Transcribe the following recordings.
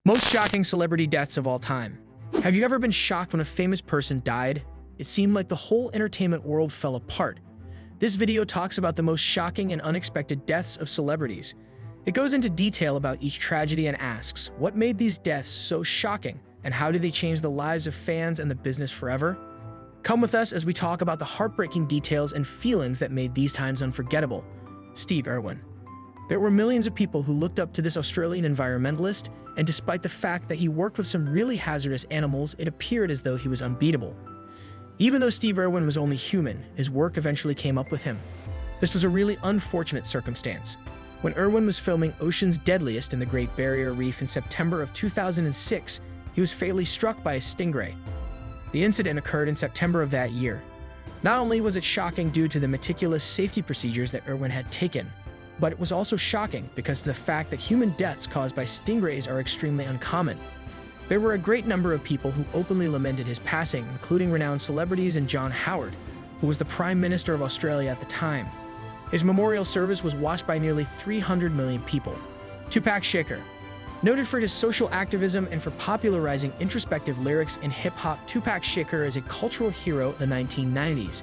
Most shocking celebrity deaths of all time. Have you ever been shocked when a famous person died? It seemed like the whole entertainment world fell apart. This video talks about the most shocking and unexpected deaths of celebrities. It goes into detail about each tragedy and asks, what made these deaths so shocking, and how did they change the lives of fans and the business forever? Come with us as we talk about the heartbreaking details and feelings that made these times unforgettable. Steve Irwin. There were millions of people who looked up to this Australian environmentalist, and despite the fact that he worked with some really hazardous animals, it appeared as though he was unbeatable. Even though Steve Irwin was only human, his work eventually came up with him. This was a really unfortunate circumstance. When Irwin was filming Ocean's Deadliest in the Great Barrier Reef in September of 2006, he was fatally struck by a stingray. The incident occurred in September of that year. Not only was it shocking due to the meticulous safety procedures that Irwin had taken, but it was also shocking because of the fact that human deaths caused by stingrays are extremely uncommon. There were a great number of people who openly lamented his passing, including renowned celebrities and John Howard, who was the Prime Minister of Australia at the time. His memorial service was watched by nearly 300 million people. Tupac Shakur. Noted for his social activism and for popularizing introspective lyrics in hip-hop, Tupac Shakur is a cultural hero of the 1990s.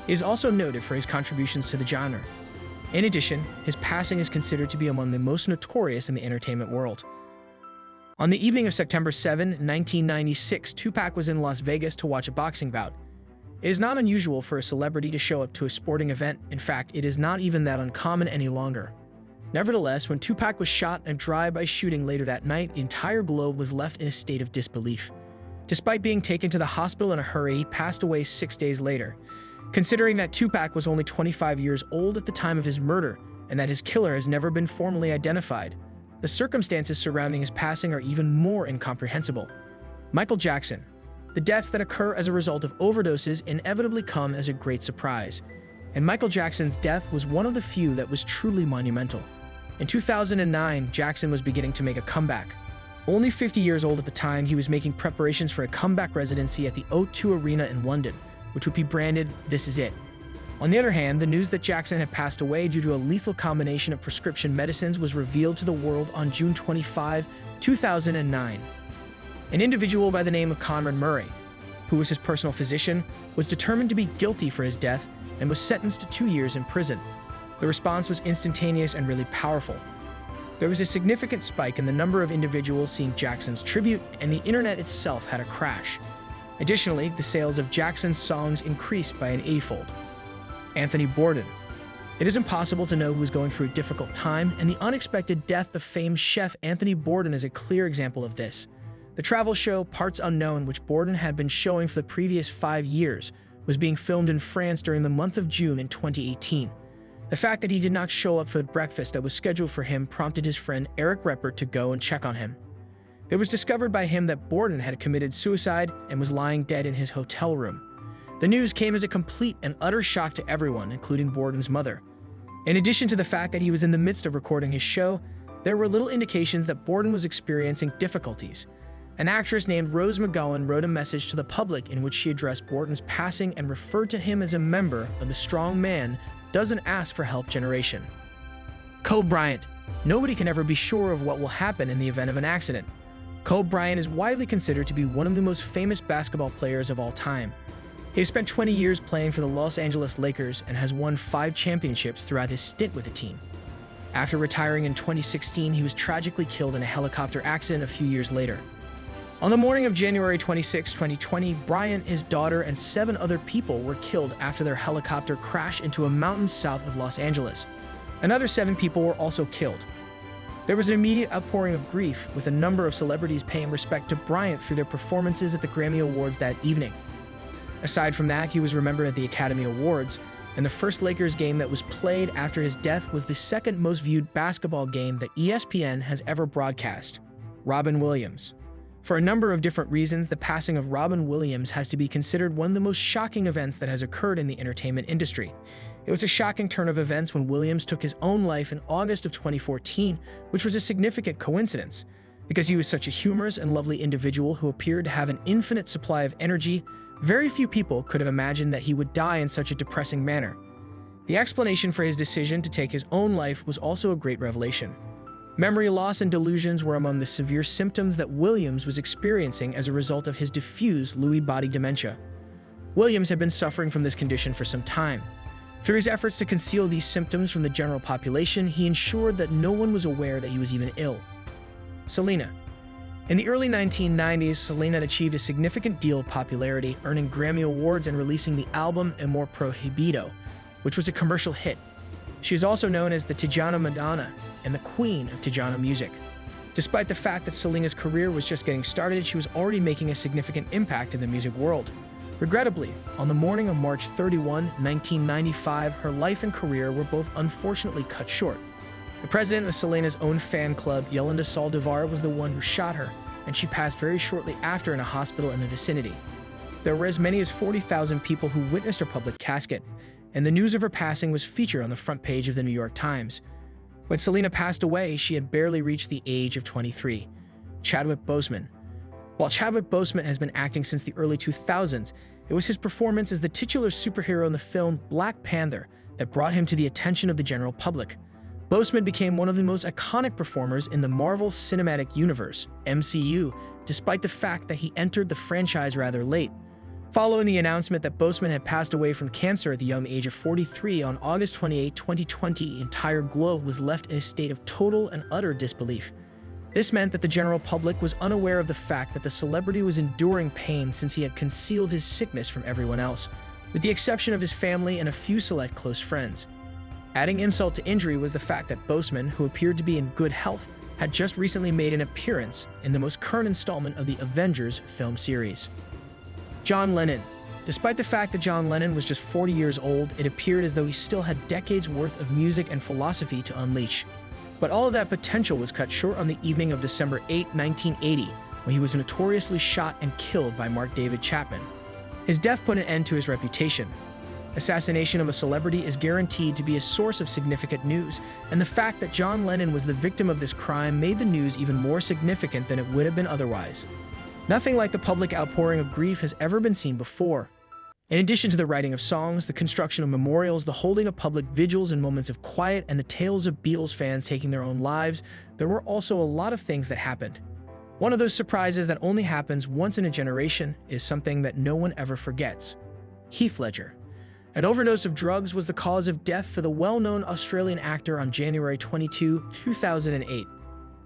He is also noted for his contributions to the genre. In addition, his passing is considered to be among the most notorious in the entertainment world. On the evening of September 7, 1996, Tupac was in Las Vegas to watch a boxing bout. It is not unusual for a celebrity to show up to a sporting event. In fact, it is not even that uncommon any longer. Nevertheless, when Tupac was shot in a drive-by shooting later that night, the entire globe was left in a state of disbelief. Despite being taken to the hospital in a hurry, he passed away 6 days later. Considering that Tupac was only 25 years old at the time of his murder and that his killer has never been formally identified, the circumstances surrounding his passing are even more incomprehensible. Michael Jackson. The deaths that occur as a result of overdoses inevitably come as a great surprise, and Michael Jackson's death was one of the few that was truly monumental. In 2009, Jackson was beginning to make a comeback. Only 50 years old at the time, he was making preparations for a comeback residency at the O2 Arena in London, which would be branded "This Is It." On the other hand, the news that Jackson had passed away due to a lethal combination of prescription medicines was revealed to the world on June 25, 2009. An individual by the name of Conrad Murray, who was his personal physician, was determined to be guilty for his death and was sentenced to 2 years in prison. The response was instantaneous and really powerful. There was a significant spike in the number of individuals seeing Jackson's tribute, and the internet itself had a crash. Additionally, the sales of Jackson's songs increased by an 80-fold. Anthony Bourdain. It is impossible to know who is going through a difficult time, and the unexpected death of famed chef Anthony Bourdain is a clear example of this. The travel show Parts Unknown, which Bourdain had been showing for the previous 5 years, was being filmed in France during the month of June in 2018. The fact that he did not show up for the breakfast that was scheduled for him prompted his friend Eric Reppert to go and check on him. It was discovered by him that Bourdain had committed suicide and was lying dead in his hotel room. The news came as a complete and utter shock to everyone, including Bourdain's mother. In addition to the fact that he was in the midst of recording his show, there were little indications that Bourdain was experiencing difficulties. An actress named Rose McGowan wrote a message to the public in which she addressed Bourdain's passing and referred to him as a member of the strong man doesn't ask for help generation. Kobe Bryant. Nobody can ever be sure of what will happen in the event of an accident. Kobe Bryant is widely considered to be one of the most famous basketball players of all time. He has spent 20 years playing for the Los Angeles Lakers and has won 5 championships throughout his stint with the team. After retiring in 2016, he was tragically killed in a helicopter accident a few years later. On the morning of January 26, 2020, Bryant, his daughter, and 7 other people were killed after their helicopter crashed into a mountain south of Los Angeles. Another 7 people were also killed. There was an immediate outpouring of grief, with a number of celebrities paying respect to Bryant through their performances at the Grammy Awards that evening. Aside from that, he was remembered at the Academy Awards, and the first Lakers game that was played after his death was the second most viewed basketball game that ESPN has ever broadcast. Robin Williams. For a number of different reasons, the passing of Robin Williams has to be considered one of the most shocking events that has occurred in the entertainment industry. It was a shocking turn of events when Williams took his own life in August of 2014, which was a significant coincidence. Because he was such a humorous and lovely individual who appeared to have an infinite supply of energy, very few people could have imagined that he would die in such a depressing manner. The explanation for his decision to take his own life was also a great revelation. Memory loss and delusions were among the severe symptoms that Williams was experiencing as a result of his diffuse Lewy body dementia. Williams had been suffering from this condition for some time. Through his efforts to conceal these symptoms from the general population, he ensured that no one was aware that he was even ill. Selena. In the early 1990s, Selena had achieved a significant deal of popularity, earning Grammy Awards and releasing the album Amor Prohibido, which was a commercial hit. She is also known as the Tijana Madonna and the Queen of Tijana music. Despite the fact that Selena's career was just getting started, she was already making a significant impact in the music world. Regrettably, on the morning of March 31, 1995, her life and career were both unfortunately cut short. The president of Selena's own fan club, Yolanda Saldivar, was the one who shot her, and she passed very shortly after in a hospital in the vicinity. There were as many as 40,000 people who witnessed her public casket, and the news of her passing was featured on the front page of the New York Times. When Selena passed away, she had barely reached the age of 23. Chadwick Boseman. While Chadwick Boseman has been acting since the early 2000s, it was his performance as the titular superhero in the film Black Panther that brought him to the attention of the general public. Boseman became one of the most iconic performers in the Marvel Cinematic Universe, MCU, despite the fact that he entered the franchise rather late. Following the announcement that Boseman had passed away from cancer at the young age of 43 on August 28, 2020, the entire globe was left in a state of total and utter disbelief. This meant that the general public was unaware of the fact that the celebrity was enduring pain since he had concealed his sickness from everyone else, with the exception of his family and a few select close friends. Adding insult to injury was the fact that Boseman, who appeared to be in good health, had just recently made an appearance in the most current installment of the Avengers film series. John Lennon. Despite the fact that John Lennon was just 40 years old, it appeared as though he still had decades worth of music and philosophy to unleash. But all of that potential was cut short on the evening of December 8, 1980, when he was notoriously shot and killed by Mark David Chapman. His death put an end to his reputation. Assassination of a celebrity is guaranteed to be a source of significant news, and the fact that John Lennon was the victim of this crime made the news even more significant than it would have been otherwise. Nothing like the public outpouring of grief has ever been seen before. In addition to the writing of songs, the construction of memorials, the holding of public vigils and moments of quiet, and the tales of Beatles fans taking their own lives, there were also a lot of things that happened. One of those surprises that only happens once in a generation is something that no one ever forgets. Heath Ledger. An overdose of drugs was the cause of death for the well-known Australian actor on January 22, 2008.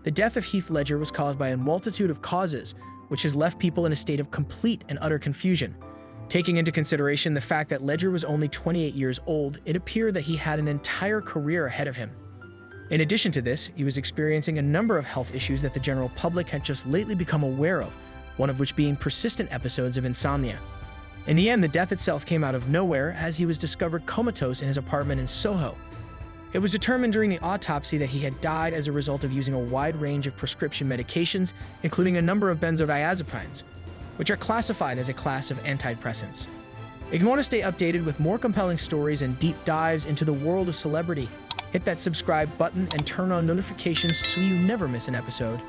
The death of Heath Ledger was caused by a multitude of causes, which has left people in a state of complete and utter confusion. Taking into consideration the fact that Ledger was only 28 years old, it appeared that he had an entire career ahead of him. In addition to this, he was experiencing a number of health issues that the general public had just lately become aware of, one of which being persistent episodes of insomnia. In the end, the death itself came out of nowhere as he was discovered comatose in his apartment in Soho. It was determined during the autopsy that he had died as a result of using a wide range of prescription medications, including a number of benzodiazepines, which are classified as a class of antidepressants. If you want to stay updated with more compelling stories and deep dives into the world of celebrity, hit that subscribe button and turn on notifications so you never miss an episode.